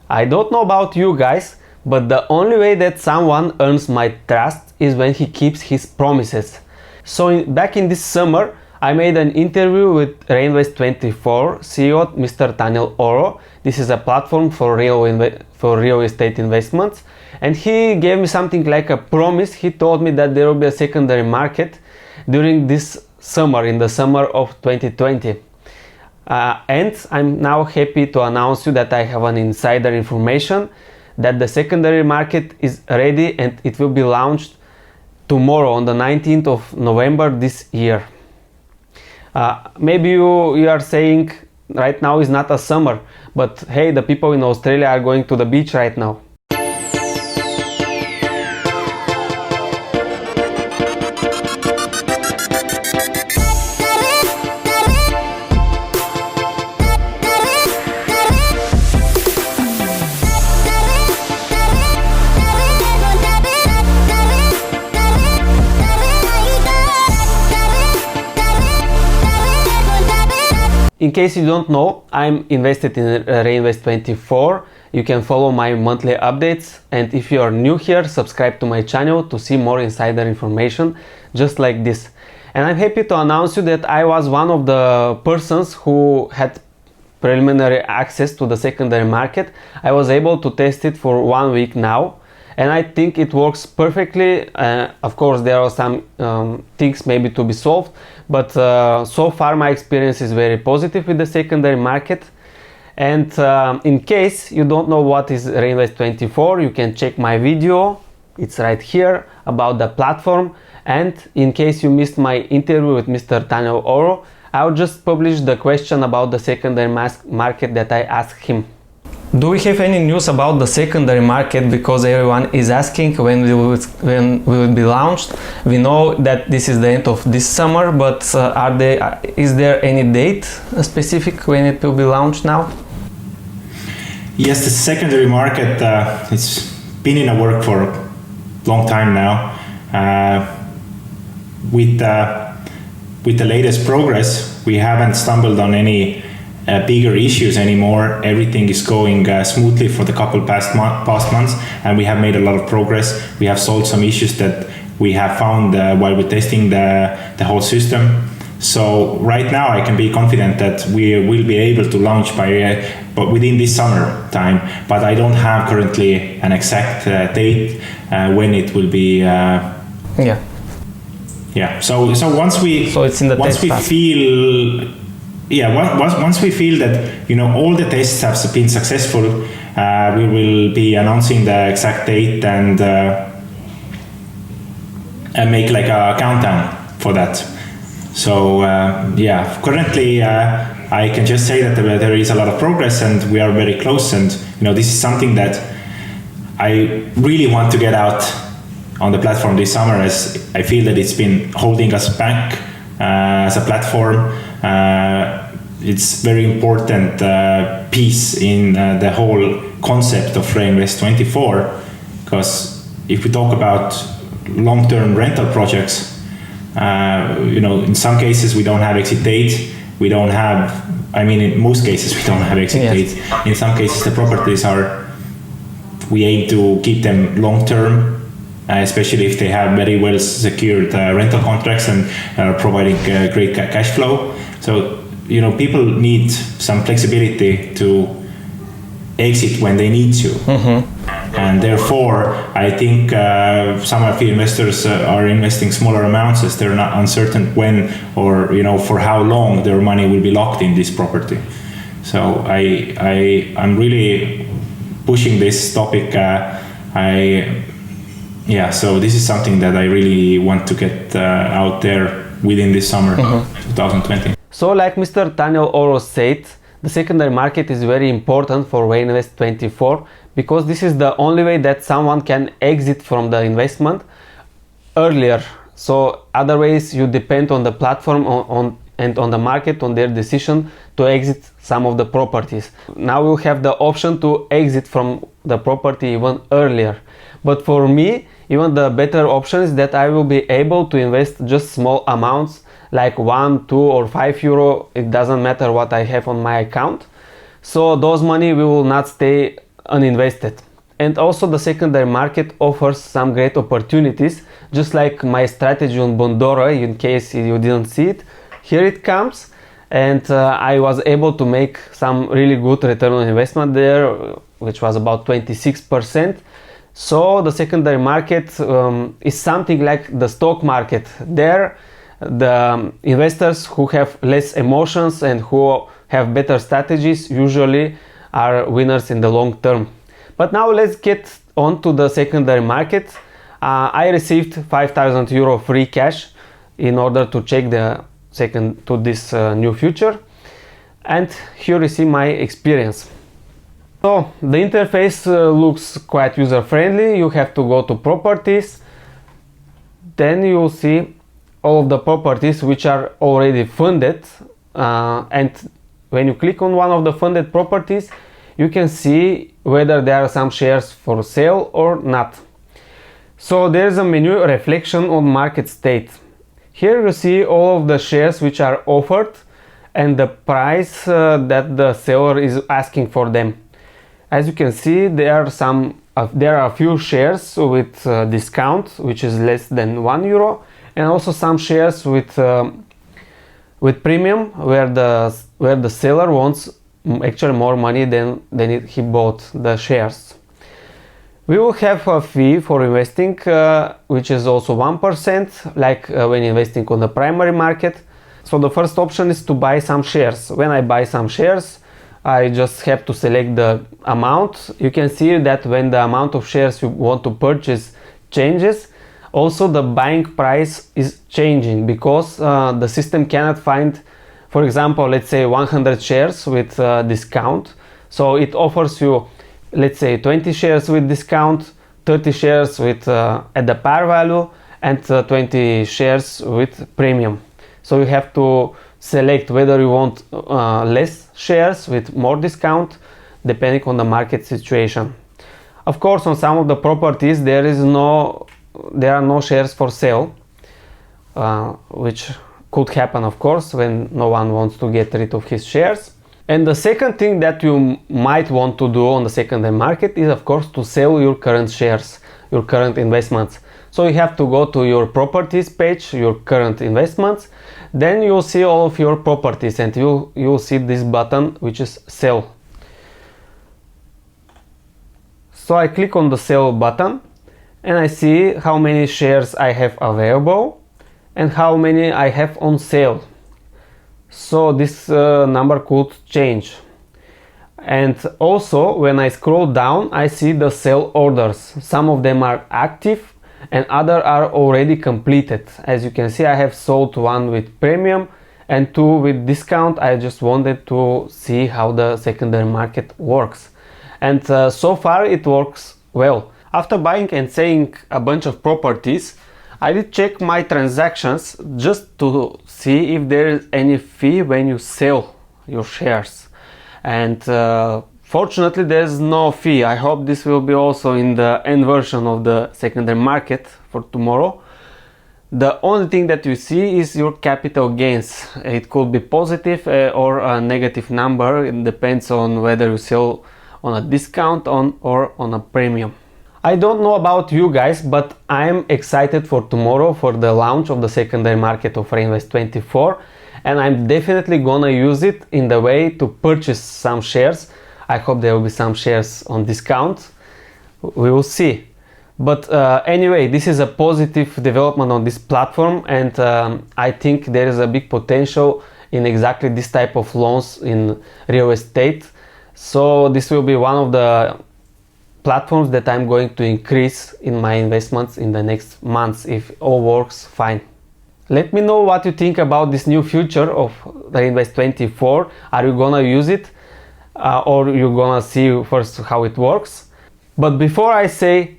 I don't know about you guys, but the only way that someone earns my trust is when he keeps his promises. So back in this summer, I made an interview with Reinvest24 CEO Mr. Daniel Oro. This is a platform for real estate investments, and he gave me something like a promise. He told me that there will be a secondary market during this summer, in the summer of 2020. And I'm now happy to announce you that I have an insider information that the secondary market is ready and it will be launched tomorrow on the 19th of November this year. Maybe you are saying right now is not a summer, but hey, the people in Australia are going to the beach right now. In case you don't know, I'm invested in Reinvest24. You can follow my monthly updates, and if you are new here, subscribe to my channel to see more insider information just like this. And I'm happy to announce you that I was one of the persons who had preliminary access to the secondary market. I was able to test it for 1 week now, and I think it works perfectly. Of course, there are some things maybe to be solved, but so far my experience is very positive with the secondary market. And in case you don't know what is Reinvest24, you can check my video, it's right here, about the platform. And in case you missed my interview with Mr. Daniel Oro, I'll just publish the question about the secondary market that I asked him. Do we have any news about the secondary market? Because everyone is asking when will it be launched. We know that this is the end of this summer, but is there any date specific when it will be launched now? Yes, the secondary market, it's been in a work for a long time now. With the latest progress, we haven't stumbled on any bigger issues anymore. Everything is going smoothly for the couple past months, and we have made a lot of progress. We have solved some issues that we have found while we're testing the whole system. So right now I can be confident that we will be able to launch but within this summer time, but I don't have currently an exact date when it will be. So once we feel that all the tests have been successful, we will be announcing the exact date and make like a countdown for that. So currently I can just say that there is a lot of progress and we are very close, and this is something that I really want to get out on the platform this summer, as I feel that it's been holding us back as a platform. It's very important piece in the whole concept of Reinvest24, because if we talk about long-term rental projects, in some cases we don't have exit date. In most cases we don't have exit date. In some cases the properties we aim to keep them long-term, especially if they have very well secured rental contracts and are providing great cash flow. So, people need some flexibility to exit when they need to. Mm-hmm. And therefore, I think some of the investors are investing smaller amounts as they're not uncertain when or for how long their money will be locked in this property. So I'm really pushing this topic. So this is something that I really want to get out there within this summer, 2020. So like Mr. Daniel Oro said, the secondary market is very important for Reinvest24, because this is the only way that someone can exit from the investment earlier. So otherwise you depend on the platform and on the market, on their decision to exit some of the properties. Now we'll have the option to exit from the property even earlier. But for me, even the better option is that I will be able to invest just small amounts, like 1, 2 or 5 euro. It doesn't matter what I have on my account. So those money will not stay uninvested. And also the secondary market offers some great opportunities, just like my strategy on Bondora. In case you didn't see it, here it comes. And I was able to make some really good return on investment there, which was about 26%. So the secondary market is something like the stock market. There, the investors who have less emotions and who have better strategies usually are winners in the long term. But now let's get on to the secondary market. I received 5,000 euro free cash in order to check this new future. And here you see my experience. So the interface looks quite user-friendly. You have to go to properties. Then you will see all of the properties which are already funded. And when you click on one of the funded properties, you can see whether there are some shares for sale or not. So there is a menu reflection on market state. Here you see all of the shares which are offered and the price that the seller is asking for them. As you can see, there are a few shares with discount, which is less than €1, and also some shares with premium, where the seller wants actually more money than he bought the shares. We will have a fee for investing, which is also 1%, like when investing on the primary market. So the first option is to buy some shares. When I buy some shares, I just have to select the amount. You can see that when the amount of shares you want to purchase changes, also the buying price is changing, because the system cannot find, for example, let's say 100 shares with discount. So it offers you, let's say, 20 shares with discount, 30 shares with at the par value, and 20 shares with premium. So you have to select whether you want less shares with more discount, depending on the market situation. Of course, on some of the properties there are no shares for sale, which could happen, of course, when no one wants to get rid of his shares. And the second thing that you might want to do on the secondary market is, of course, to sell your current shares, your current investments. So you have to go to your properties page, your current investments. Then you'll see all of your properties, and you'll see this button, which is sell. So I click on the sell button and I see how many shares I have available and how many I have on sale. So this number could change. And also, when I scroll down, I see the sell orders. Some of them are active and other are already completed. As you can see, I have sold one with premium and two with discount. I just wanted to see how the secondary market works. And so far it works well. After buying and selling a bunch of properties, I did check my transactions just to see if there is any fee when you sell your shares. And fortunately, there's no fee. I hope this will be also in the end version of the secondary market for tomorrow. The only thing that you see is your capital gains. It could be positive or a negative number. It depends on whether you sell on a discount or on a premium. I don't know about you guys, but I'm excited for tomorrow, for the launch of the secondary market of Reinvest24, and I'm definitely gonna use it in the way to purchase some shares. I hope there will be some shares on discount. We will see. But anyway, this is a positive development on this platform, and I think there is a big potential in exactly this type of loans in real estate. So this will be one of the platforms that I'm going to increase in my investments in the next months if all works fine. Let me know what you think about this new feature of Reinvest24. Are you gonna use it or you're gonna see first how it works? But before I say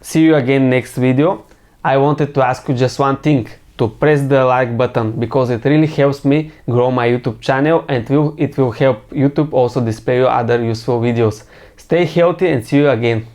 see you again next video, I wanted to ask you just one thing: to press the like button, because it really helps me grow my YouTube channel, and it will help YouTube also display you other useful videos. Stay healthy and see you again.